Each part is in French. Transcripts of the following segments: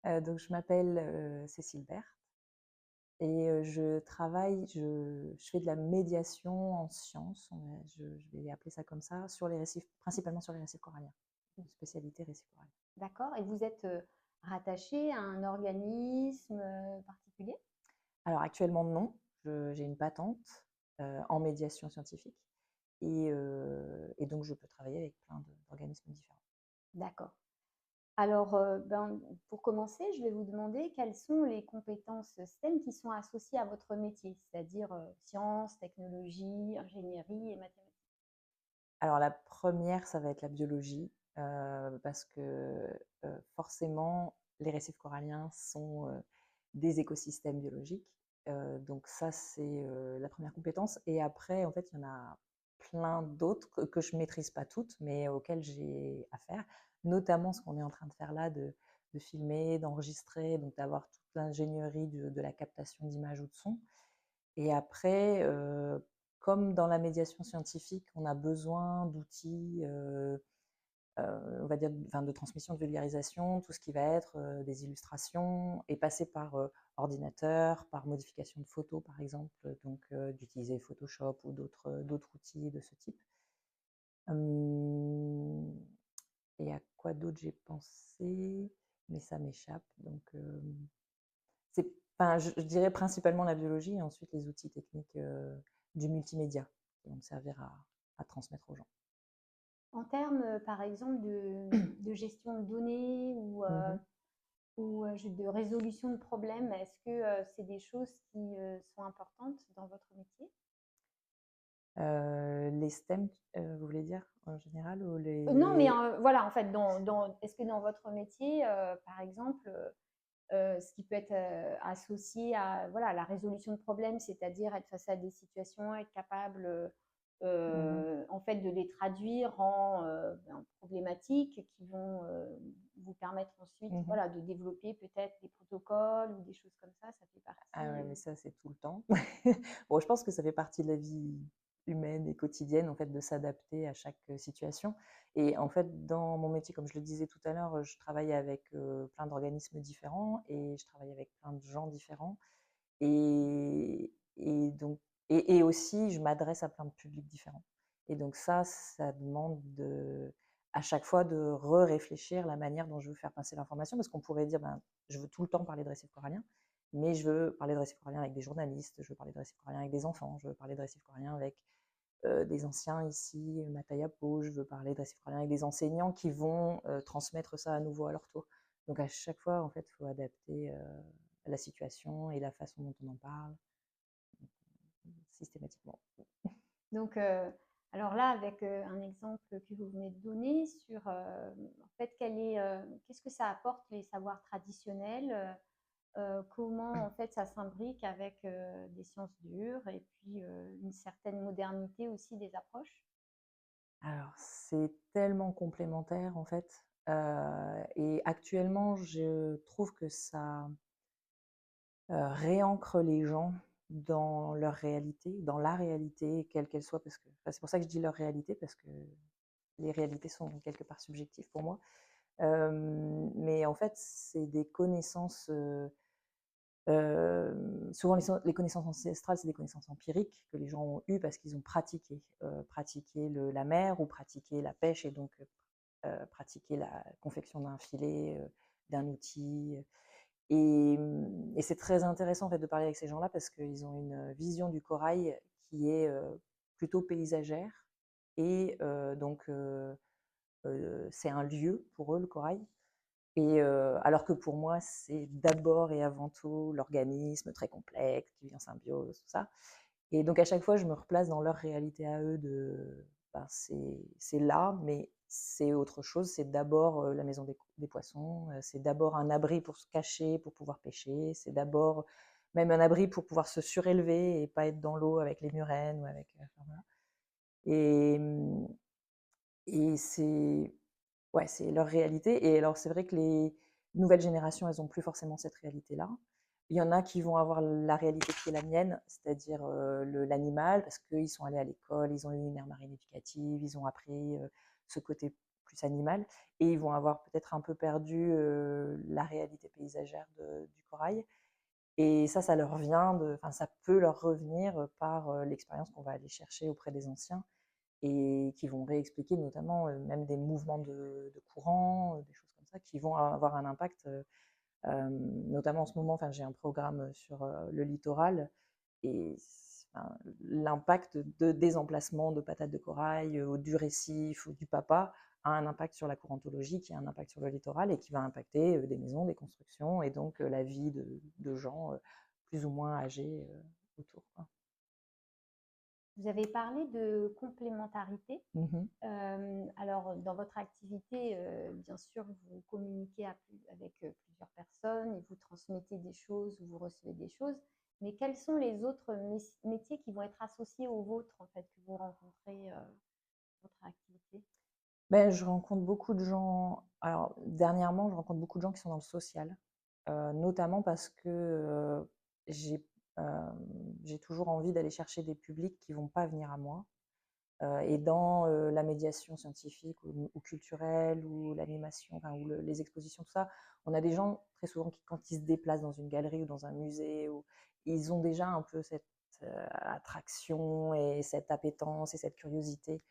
Donc je m'appelle, Cécile Berth et je fais de la médiation en sciences, je vais appeler ça comme ça, sur les récifs, principalement sur les récifs coralliens, une spécialité récifs coralliens. D'accord, et vous êtes, rattachée à un organisme, particulier? Alors actuellement non, j'ai une patente, en médiation scientifique et donc je peux travailler avec plein d'organismes différents. D'accord. Alors, pour commencer, je vais vous demander quelles sont les compétences STEM qui sont associées à votre métier, c'est-à-dire, sciences, technologies, ingénierie et mathématiques? Alors la première, ça va être la biologie, parce que, forcément, les récifs coralliens sont, des écosystèmes biologiques. Donc ça, c'est, la première compétence et après, en fait, il y en a plein d'autres que je maîtrise pas toutes, mais auxquelles j'ai affaire. Notamment ce qu'on est en train de faire là, de filmer, d'enregistrer, donc d'avoir toute l'ingénierie de la captation d'images ou de sons. Et après, comme dans la médiation scientifique, on a besoin d'outils, on va dire, enfin, de transmission, de vulgarisation, tout ce qui va être des illustrations et passer par ordinateur, par modification de photos par exemple, donc d'utiliser Photoshop ou d'autres outils de ce type. Hum, et à quoi d'autre j'ai pensé, mais ça m'échappe. Donc, c'est, enfin, je dirais principalement la biologie et ensuite les outils techniques du multimédia qui vont me servir à transmettre aux gens. En termes, par exemple, de gestion de données Mhm. ou de résolution de problèmes, est-ce que c'est des choses qui sont importantes dans votre métier? Les STEM, vous voulez dire en général ou Non, mais les... voilà, en fait, est-ce que dans votre métier, par exemple, ce qui peut être associé à voilà, la résolution de problèmes, c'est-à-dire être face à des situations, être capable Mhm. en fait de les traduire en problématiques qui vont vous permettre ensuite Mhm. voilà, de développer peut-être des protocoles ou des choses comme ça fait Ah partie. ouais, mais ça, c'est tout le temps. Bon, je pense que ça fait partie de la vie humaine et quotidienne, en fait, de s'adapter à chaque situation. Et en fait, dans mon métier, comme je le disais tout à l'heure, je travaille avec plein d'organismes différents et je travaille avec plein de gens différents. Et donc, et aussi, je m'adresse à plein de publics différents. Et donc ça demande à chaque fois de réfléchir la manière dont je veux faire passer l'information, parce qu'on pourrait dire, ben, je veux tout le temps parler de récifs coralliens, mais je veux parler de récifs coralliens avec des journalistes, je veux parler de récifs coralliens avec des enfants, je veux parler de récifs coralliens avec des anciens ici, Matayapo, je veux parler de récifs coralliens avec des enseignants qui vont transmettre ça à nouveau à leur tour. Donc à chaque fois, en fait, il faut adapter la situation et la façon dont on en parle systématiquement. Donc, alors là, avec un exemple que vous venez de donner sur, en fait, qu'est-ce que ça apporte les savoirs traditionnels, comment en fait ça s'imbrique avec des sciences dures et puis une certaine modernité aussi des approches. Alors, c'est tellement complémentaire en fait. Et actuellement, je trouve que ça réancre les gens dans leur réalité, dans la réalité, quelle qu'elle soit, parce que enfin, c'est pour ça que je dis leur réalité, parce que les réalités sont quelque part subjectives pour moi. Mais en fait, c'est des connaissances, souvent les connaissances ancestrales, c'est des connaissances empiriques que les gens ont eues parce qu'ils ont pratiqué la mer ou pratiqué la pêche et donc pratiqué la confection d'un filet, d'un outil. Et c'est très intéressant en fait de parler avec ces gens-là parce qu'ils ont une vision du corail qui est plutôt paysagère et donc c'est un lieu pour eux le corail. Et alors que pour moi, c'est d'abord et avant tout l'organisme très complexe qui vit en symbiose, tout ça. Et donc à chaque fois, je me replace dans leur réalité à eux de ben, c'est là, mais c'est autre chose. C'est d'abord la maison des poissons, c'est d'abord un abri pour se cacher, pour pouvoir pêcher, c'est d'abord même un abri pour pouvoir se surélever et pas être dans l'eau avec les murènes ou avec. Enfin, voilà. Et, et c'est ouais, c'est leur réalité. Et alors, c'est vrai que les nouvelles générations, elles n'ont plus forcément cette réalité-là. Il y en a qui vont avoir la réalité qui est la mienne, c'est-à-dire l'animal, parce qu'ils sont allés à l'école, ils ont eu une aire marine éducative, ils ont appris ce côté plus animal, et ils vont avoir peut-être un peu perdu la réalité paysagère du corail. Et ça leur vient enfin, ça peut leur revenir par l'expérience qu'on va aller chercher auprès des anciens et qui vont réexpliquer notamment même des mouvements de courant, des choses comme ça, qui vont avoir un impact. Notamment en ce moment, enfin, j'ai un programme sur le littoral et enfin, l'impact de désemplacement de patates de corail, du récif ou du papa a un impact sur la courantologie, qui a un impact sur le littoral et qui va impacter des maisons, des constructions et donc la vie de gens plus ou moins âgés autour, quoi. Vous avez parlé de complémentarité. Mhm. Alors, dans votre activité, bien sûr, vous communiquez avec plusieurs personnes et vous transmettez des choses ou vous recevez des choses. Mais quels sont les autres métiers qui vont être associés aux vôtres, en fait, que vous rencontrez dans votre activité? Ben, je rencontre beaucoup de gens. Alors, dernièrement, je rencontre beaucoup de gens qui sont dans le social, notamment parce que j'ai j'ai toujours envie d'aller chercher des publics qui vont pas venir à moi. Et dans la médiation scientifique ou culturelle ou l'animation, enfin, ou les expositions, tout ça, on a des gens très souvent qui, quand ils se déplacent dans une galerie ou dans un musée, ils ont déjà un peu cette attraction et cette appétence et cette curiosité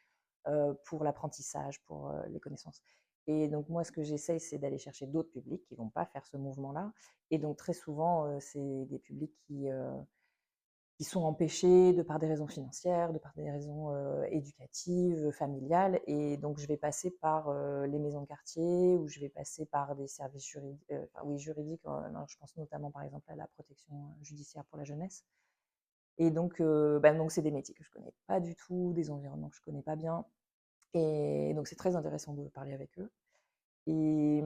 pour l'apprentissage, pour les connaissances. Et donc moi, ce que j'essaye, c'est d'aller chercher d'autres publics qui ne vont pas faire ce mouvement-là. Et donc très souvent, c'est des publics qui sont empêchés de par des raisons financières, de par des raisons éducatives, familiales. Et donc, je vais passer par les maisons de quartier ou je vais passer par des services juridiques. Enfin, oui, juridiques. Non, je pense notamment, par exemple, à la protection judiciaire pour la jeunesse. Et donc c'est des métiers que je connais pas du tout, des environnements que je connais pas bien. Et donc, c'est très intéressant de parler avec eux. Et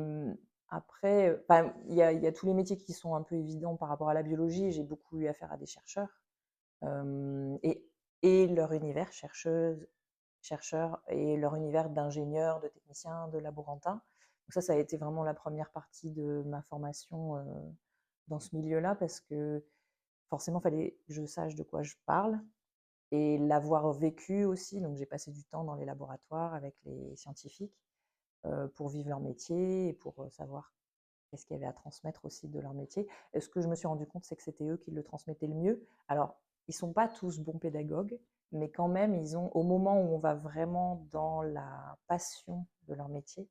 après, il y a tous les métiers qui sont un peu évidents par rapport à la biologie. J'ai beaucoup eu affaire à des chercheurs et, leur univers, chercheurs, et leur univers d'ingénieurs, de techniciens, de laborantins. Donc ça a été vraiment la première partie de ma formation dans ce milieu-là, parce que forcément, il fallait que je sache de quoi je parle et l'avoir vécu aussi. Donc j'ai passé du temps dans les laboratoires avec les scientifiques pour vivre leur métier et pour savoir qu'est-ce qu'il y avait à transmettre aussi de leur métier. Et ce que je me suis rendu compte, c'est que c'était eux qui le transmettaient le mieux. Alors, ils ne sont pas tous bons pédagogues, mais quand même, au moment où on va vraiment dans la passion de leur métier,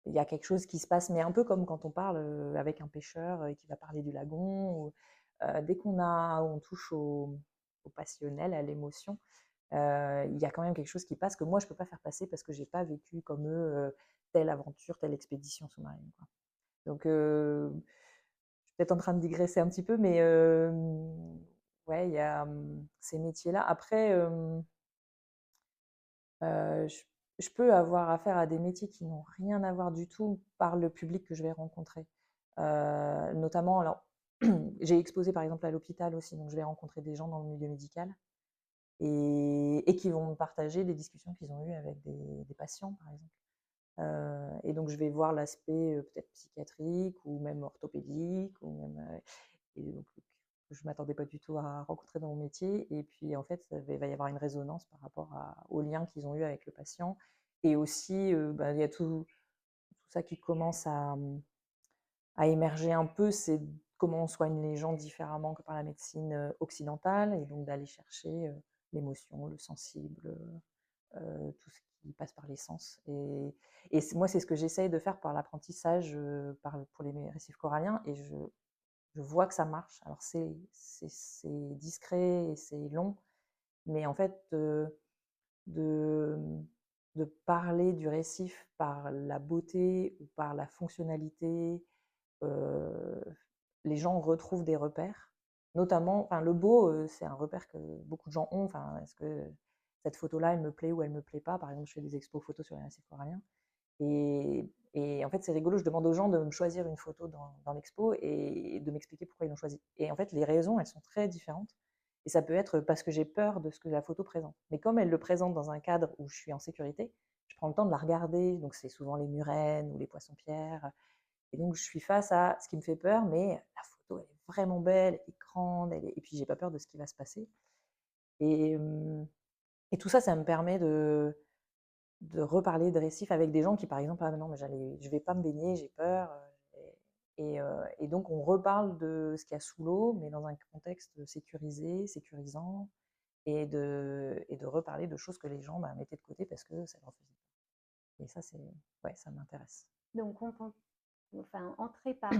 il y a quelque chose qui se passe, mais un peu comme quand on parle avec un pêcheur et qui va parler du lagon. Dès on touche au passionnel, à l'émotion, il y a quand même quelque chose qui passe que moi, je ne peux pas faire passer parce que je n'ai pas vécu comme eux telle aventure, telle expédition sous-marine, quoi. Donc, je suis peut-être en train de digresser un petit peu, mais ouais, il y a ces métiers-là. Après, je peux avoir affaire à des métiers qui n'ont rien à voir du tout par le public que je vais rencontrer. Notamment, alors, j'ai exposé par exemple à l'hôpital aussi, donc je vais rencontrer des gens dans le milieu médical et qui vont me partager des discussions qu'ils ont eues avec des patients, par exemple. Et donc, je vais voir l'aspect peut-être psychiatrique ou même orthopédique, ou même, et donc, que je ne m'attendais pas du tout à rencontrer dans mon métier. Et puis, en fait, va y avoir une résonance par rapport aux liens qu'ils ont eu avec le patient. Et aussi, il y a tout ça qui commence à émerger un peu, c'est comment on soigne les gens différemment que par la médecine occidentale, et donc d'aller chercher l'émotion, le sensible, tout ce qui passe par les sens. Et moi, c'est ce que j'essaye de faire par l'apprentissage pour les récifs coralliens, et je vois que ça marche. Alors, c'est discret et c'est long, mais en fait, de, de parler du récif par la beauté ou par la fonctionnalité, euh, les gens retrouvent des repères. Notamment, enfin, le beau, c'est un repère que beaucoup de gens ont. Enfin, est-ce que cette photo-là, elle me plaît ou elle me plaît pas? Par exemple, je fais des expos photos sur les récifs coralliens. Et en fait, c'est rigolo, je demande aux gens de me choisir une photo dans l'expo et de m'expliquer pourquoi ils l'ont choisie. Et en fait, les raisons, elles sont très différentes. Et ça peut être parce que j'ai peur de ce que la photo présente. Mais comme elle le présente dans un cadre où je suis en sécurité, je prends le temps de la regarder. Donc, c'est souvent les murènes ou les poissons-pierres. Et donc, je suis face à ce qui me fait peur, mais la photo, elle est vraiment belle, elle est grande, et puis j'ai pas peur de ce qui va se passer. Et, et tout ça, ça me permet de reparler de récifs avec des gens qui, par exemple: «Ah non, mais je vais pas me baigner, j'ai peur», et donc on reparle de ce qu'il y a sous l'eau, mais dans un contexte sécurisé, sécurisant, et de reparler de choses que les gens, bah, mettaient de côté parce que ça leur faisait peur. Et ça, ouais, ça m'intéresse. Donc, enfin, entrer par,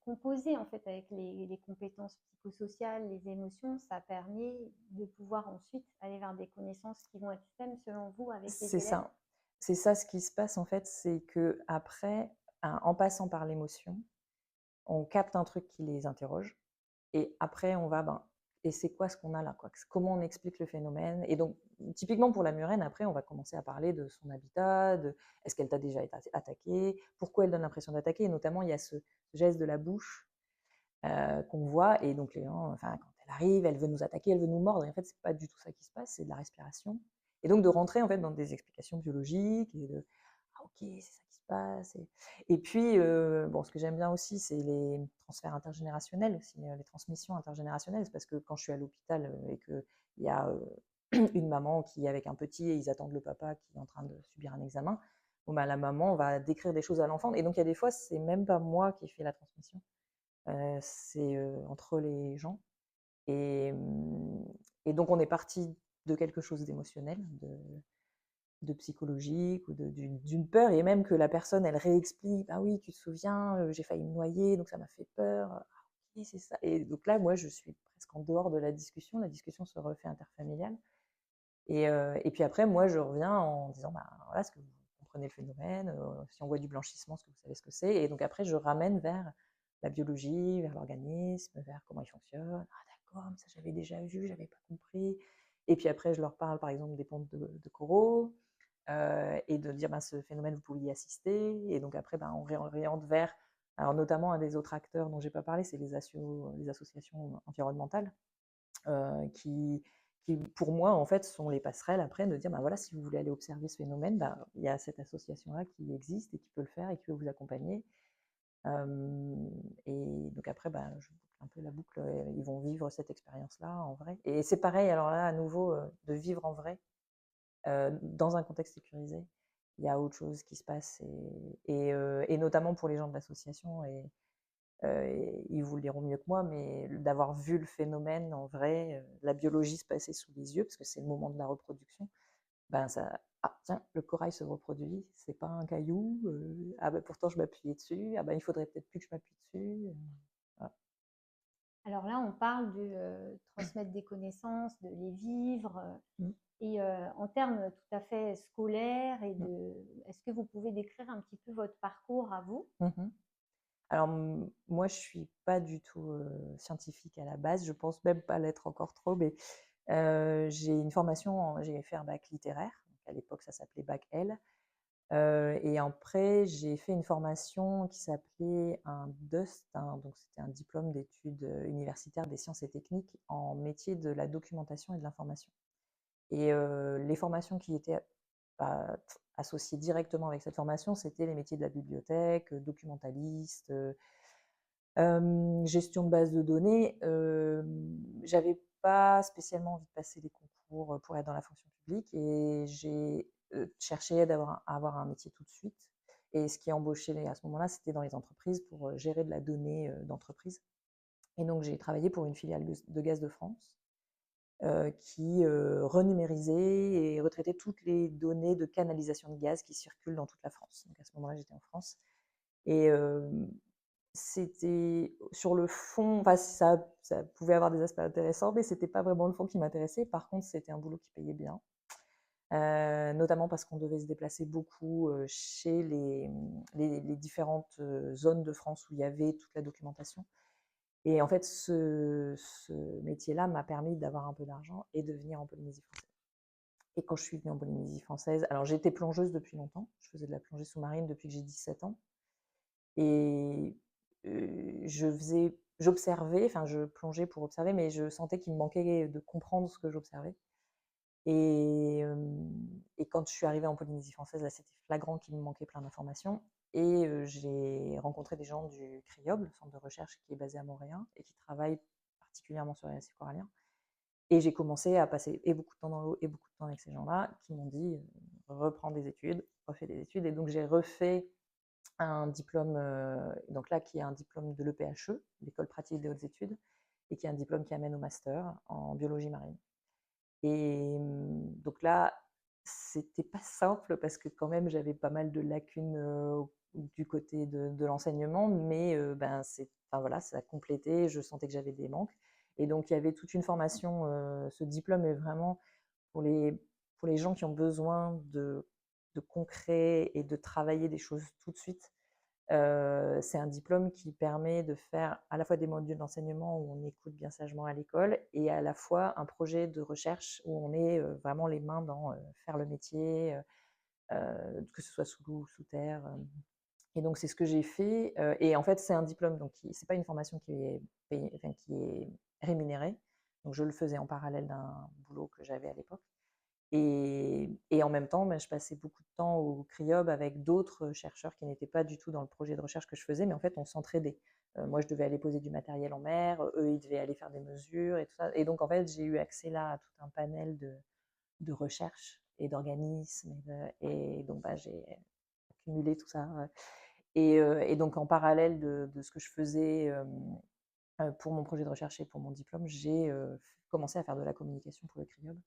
composer en fait avec les compétences psychosociales, les émotions, ça permet de pouvoir ensuite aller vers des connaissances qui vont être saines selon vous avec les C'est élèves? ça. C'est ça ce qui se passe en fait, c'est qu'après, en passant par l'émotion, on capte un truc qui les interroge. Et après, on va, ben, et c'est quoi ce qu'on a là, quoi? Comment on explique le phénomène? Et donc, typiquement pour la murène, après, on va commencer à parler de son habitat, de est-ce qu'elle t'a déjà été attaquée? Pourquoi elle donne l'impression d'attaquer? Et notamment, il y a ce geste de la bouche qu'on voit. Et donc, les gens, enfin, quand elle arrive, elle veut nous attaquer, elle veut nous mordre. Et en fait, c'est pas du tout ça qui se passe, c'est de la respiration. Et donc, de rentrer en fait dans des explications biologiques et de ah, ok, c'est ça qui se passe. Et puis, bon, ce que j'aime bien aussi, c'est les transferts intergénérationnels, aussi, les transmissions intergénérationnelles. C'est parce que quand je suis à l'hôpital et qu'il y a une maman qui est avec un petit et ils attendent le papa qui est en train de subir un examen, bon, bah, la maman va décrire des choses à l'enfant. Et donc, il y a des fois, c'est même pas moi qui fais la transmission, c'est entre les gens. Et donc, on est parti de quelque chose d'émotionnel, de psychologique ou d'une peur, et même que la personne, elle réexplique: «Ah oui, tu te souviens, j'ai failli me noyer, donc ça m'a fait peur. Ah OK, c'est ça», et donc là, moi, je suis presque en dehors de la discussion se refait interfamiliale, et puis après, moi, je reviens en disant: «Bah, voilà, est-ce que vous comprenez le phénomène? Si on voit du blanchissement, est-ce que vous savez ce que c'est?» Et donc après, je ramène vers la biologie, vers l'organisme, vers comment il fonctionne. «Ah d'accord, mais ça j'avais déjà vu, j'avais pas compris», et puis après, je leur parle, par exemple, des pontes de coraux, et de dire: «Ben, ce phénomène, vous pouvez y assister», et donc après, ben, on réoriente vers, alors notamment un des autres acteurs dont j'ai pas parlé, c'est les associations environnementales, qui pour moi, en fait, sont les passerelles après de dire: «Ben, voilà, si vous voulez aller observer ce phénomène, ben, il y a cette association-là qui existe et qui peut le faire et qui peut vous accompagner». Et donc après, ben, je boucle un peu la boucle, ils vont vivre cette expérience-là en vrai, et c'est pareil, alors là, à nouveau, de vivre en vrai, dans un contexte sécurisé, il y a autre chose qui se passe, et notamment pour les gens de l'association, et ils vous le diront mieux que moi, mais d'avoir vu le phénomène en vrai, la biologie se passer sous les yeux, parce que c'est le moment de la reproduction, ben ça, ah tiens, le corail se reproduit, c'est pas un caillou, ah ben pourtant je m'appuyais dessus, ah ben il faudrait peut-être plus que je m'appuie dessus, voilà. Alors là, on parle de transmettre des connaissances, de les vivre, Mmh, et en termes tout à fait scolaires et mmh, de est-ce que vous pouvez décrire un petit peu votre parcours à vous? mmh. Alors, moi, je suis pas du tout, scientifique à la base, je pense même pas l'être encore trop, mais j'ai une formation j'ai fait un bac littéraire, donc à l'époque ça s'appelait bac L, et après j'ai fait une formation qui s'appelait un DUST, donc c'était un diplôme d'études, universitaires des sciences et techniques en métier de la documentation et de l'information, et les formations qui étaient, bah, associées directement avec cette formation, c'était les métiers de la bibliothèque, documentaliste, gestion de base de données. J'avais pas spécialement envie de passer des concours, pour être dans la fonction publique, et j'ai, cherché à avoir un métier tout de suite, et ce qui embauchait à ce moment-là, c'était dans les entreprises pour, gérer de la donnée, d'entreprise, et donc j'ai travaillé pour une filiale de Gaz de France, qui, renumérisait et retraitait toutes les données de canalisation de gaz qui circulent dans toute la France. Donc à ce moment-là, j'étais en France, et c'était sur le fond, enfin ça pouvait avoir des aspects intéressants, mais c'était pas vraiment le fond qui m'intéressait. Par contre, c'était un boulot qui payait bien, notamment parce qu'on devait se déplacer beaucoup, chez les différentes, zones de France où il y avait toute la documentation, et en fait, ce métier-là m'a permis d'avoir un peu d'argent et de venir en Polynésie française, et quand je suis venue en Polynésie française, alors j'étais plongeuse depuis longtemps, je faisais de la plongée sous-marine depuis que j'ai 17 ans, et j'observais, enfin je plongeais pour observer, mais je sentais qu'il me manquait de comprendre ce que j'observais, et quand je suis arrivée en Polynésie française, là, c'était flagrant qu'il me manquait plein d'informations, et j'ai rencontré des gens du CRIOB, le centre de recherche qui est basé à Montréal et qui travaille particulièrement sur les récifs coralliens, Et j'ai commencé à passer et beaucoup de temps dans l'eau et beaucoup de temps avec ces gens-là qui m'ont dit reprends des études, refais des études. Et donc j'ai refait un diplôme, donc là qui est un diplôme de l'EPHE, l'École pratique des hautes études, et qui est un diplôme qui amène au master en biologie marine. Et donc là, c'était pas simple parce que quand même j'avais pas mal de lacunes du côté de l'enseignement, mais ben, enfin, voilà, ça a complété, je sentais que j'avais des manques. Et donc il y avait toute une formation, ce diplôme est vraiment pour les gens qui ont besoin de concret et de travailler des choses tout de suite. C'est un diplôme qui permet de faire à la fois des modules d'enseignement où on écoute bien sagement à l'école et à la fois un projet de recherche où on est vraiment les mains dans faire le métier, que ce soit sous l'eau ou sous terre. Et donc c'est ce que j'ai fait. Et en fait, c'est un diplôme, donc c'est pas une formation qui est enfin, qui est rémunérée. Donc je le faisais en parallèle d'un boulot que j'avais à l'époque. Et en même temps, je passais beaucoup de temps au CRIOB avec d'autres chercheurs qui n'étaient pas du tout dans le projet de recherche que je faisais, mais en fait, on s'entraidait. Moi, je devais aller poser du matériel en mer, eux, ils devaient aller faire des mesures et tout ça. Et donc, en fait, j'ai eu accès là à tout un panel de recherche et d'organismes. Et donc, j'ai accumulé tout ça. Et donc, en parallèle de ce que je faisais pour mon projet de recherche et pour mon diplôme, j'ai commencé à faire de la communication pour le CRIOB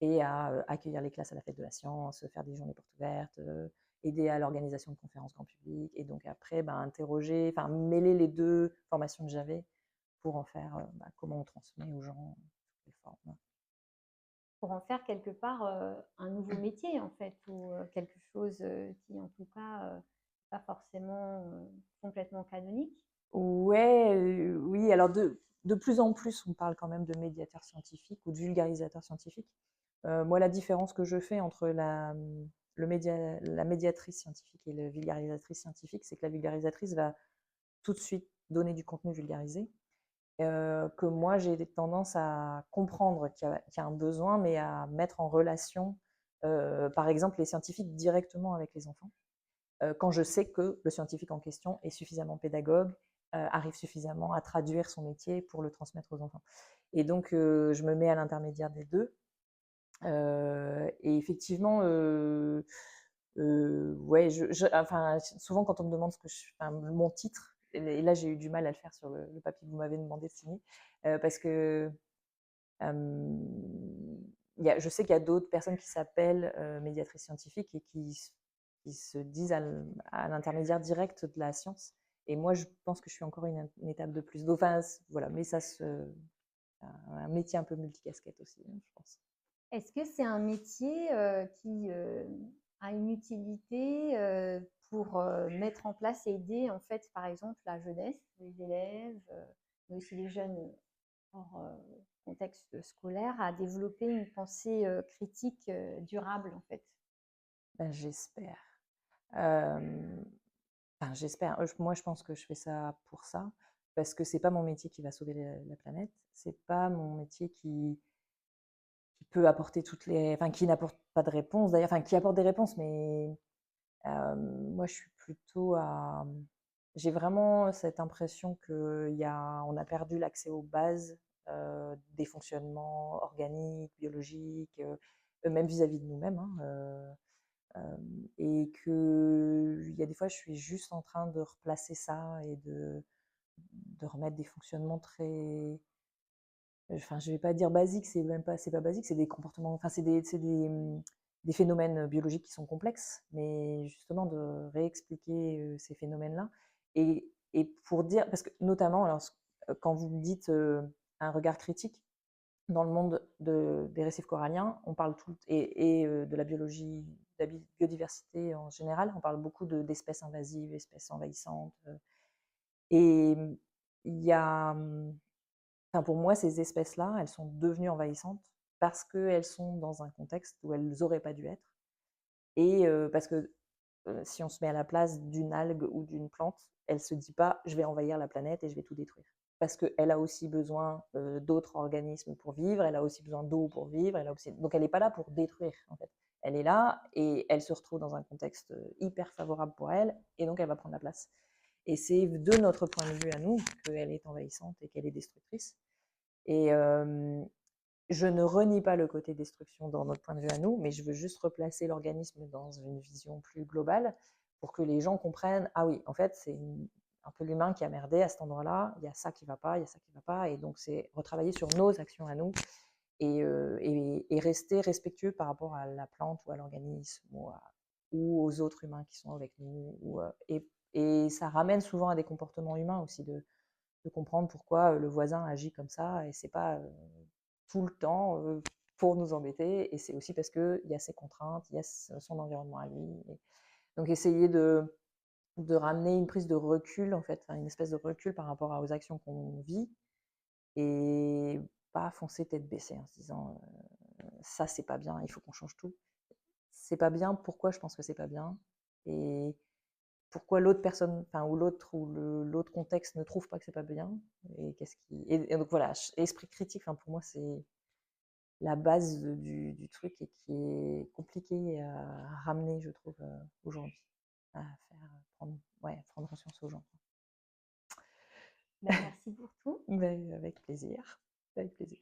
et à accueillir les classes à la fête de la science, faire des journées portes ouvertes, aider à l'organisation de conférences grand public. Et donc après, interroger, enfin mêler les deux formations que j'avais pour en faire comment on transmet aux gens les formes. Pour en faire quelque part un nouveau métier, en fait, ou quelque chose qui, en tout cas, pas forcément complètement canonique. Ouais, oui, alors de plus en plus, on parle quand même de médiateur scientifique ou de vulgarisateur scientifique. Moi, la différence que je fais entre la médiatrice scientifique et la vulgarisatrice scientifique, c'est que la vulgarisatrice va tout de suite donner du contenu vulgarisé, que moi, j'ai tendance à comprendre qu'il y a un besoin, mais à mettre en relation, par exemple, les scientifiques directement avec les enfants, quand je sais que le scientifique en question est suffisamment pédagogue, arrive suffisamment à traduire son métier pour le transmettre aux enfants. Et donc, je me mets à l'intermédiaire des deux. Et effectivement, ouais, enfin, souvent quand on me demande enfin, mon titre, et là j'ai eu du mal à le faire sur le papier que vous m'avez demandé de signer, parce que je sais qu'il y a d'autres personnes qui s'appellent médiatrices scientifiques et qui se disent à l'intermédiaire direct de la science. Et moi, je pense que je suis encore une étape de plus. Enfin, voilà, mais ça, un métier un peu multicasquette aussi, je pense. Est-ce que c'est un métier qui a une utilité pour mettre en place et aider, en fait, par exemple, la jeunesse, les élèves, mais aussi les jeunes hors contexte scolaire, à développer une pensée critique durable, en fait? Ben, j'espère. Enfin, j'espère. Moi, je pense que je fais ça pour ça, parce que c'est pas mon métier qui va sauver la planète. C'est pas mon métier qui peut apporter enfin, qui n'apporte pas de réponse d'ailleurs, enfin, qui apporte des réponses, mais moi, je suis plutôt à. J'ai vraiment cette impression on a perdu l'accès aux bases des fonctionnements organiques, biologiques, même vis-à-vis de nous-mêmes. Hein, et qu'il y a des fois, je suis juste en train de replacer ça et de remettre des fonctionnements très. Enfin, je vais pas dire basiques, c'est pas basique, c'est des comportements, enfin, des phénomènes biologiques qui sont complexes, mais justement de réexpliquer ces phénomènes-là. Et pour dire, parce que notamment, alors, quand vous me dites un regard critique, dans le monde des récifs coralliens, on parle et de la biologie, de la biodiversité en général, on parle beaucoup d'espèces invasives, espèces envahissantes. Et il y a, enfin, pour moi, ces espèces-là, elles sont devenues envahissantes parce qu'elles sont dans un contexte où elles n'auraient pas dû être. Et parce que si on se met à la place d'une algue ou d'une plante, elle ne se dit pas je vais envahir la planète et je vais tout détruire. Parce qu'elle a aussi besoin d'autres organismes pour vivre, elle a aussi besoin d'eau pour vivre, donc elle n'est pas là pour détruire en fait. Elle est là et elle se retrouve dans un contexte hyper favorable pour elle et donc elle va prendre la place. Et c'est de notre point de vue à nous qu'elle est envahissante et qu'elle est destructrice. Et, je ne renie pas le côté destruction dans notre point de vue à nous, mais je veux juste replacer l'organisme dans une vision plus globale pour que les gens comprennent, ah oui, en fait, c'est un peu l'humain qui a merdé à cet endroit-là, il y a ça qui ne va pas, il y a ça qui ne va pas, et donc c'est retravailler sur nos actions à nous et rester respectueux par rapport à la plante ou à l'organisme ou aux autres humains qui sont avec nous. Et ça ramène souvent à des comportements humains aussi, de comprendre pourquoi le voisin agit comme ça, et c'est pas tout le temps pour nous embêter, et c'est aussi parce qu'il y a ses contraintes, il y a son environnement à lui. Et donc essayer de ramener une prise de recul, en fait, une espèce de recul par rapport aux actions qu'on vit, et pas foncer tête baissée en se disant ça c'est pas bien, il faut qu'on change tout. C'est pas bien, pourquoi je pense que c'est pas bien, et pourquoi l'autre personne, enfin, ou l'autre contexte ne trouve pas que c'est pas bien, et qu'est-ce qui, et donc voilà, esprit critique, enfin, pour moi c'est la base du truc, et qui est compliqué à ramener, je trouve, aujourd'hui, à faire prendre, ouais, prendre conscience aux gens. Ben, merci pour tout. Ben, avec plaisir, avec plaisir.